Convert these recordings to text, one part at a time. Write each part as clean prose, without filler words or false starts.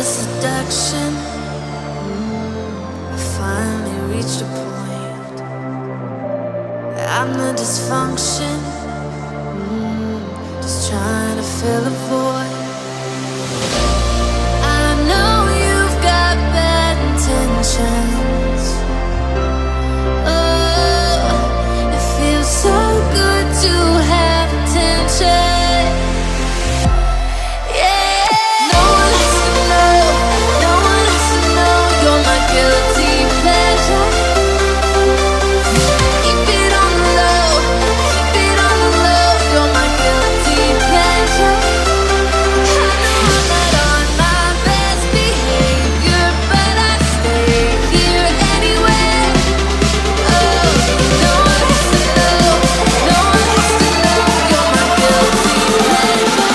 seduction. I finally reached a point. I'm the dysfunction, just trying to fill a void. I know you've got bad intentions. Oh, it feels so good to have attention. Guilty pleasure. Keep it on the low, keep it on the low. You're my guilty pleasure. I know I'm not on my best behavior, but I stay here anyway. Oh, no one has to know, no one has to know. You're my guilty pleasure.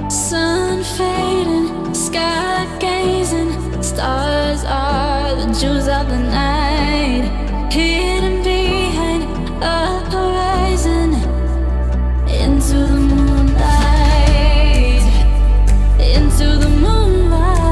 Sun fading, sky gazing, stars are the jewels of the night, hidden behind a horizon, into the moonlight, into the moonlight.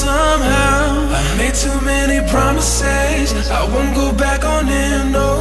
somehow. I made too many promises, I won't go back on them, no.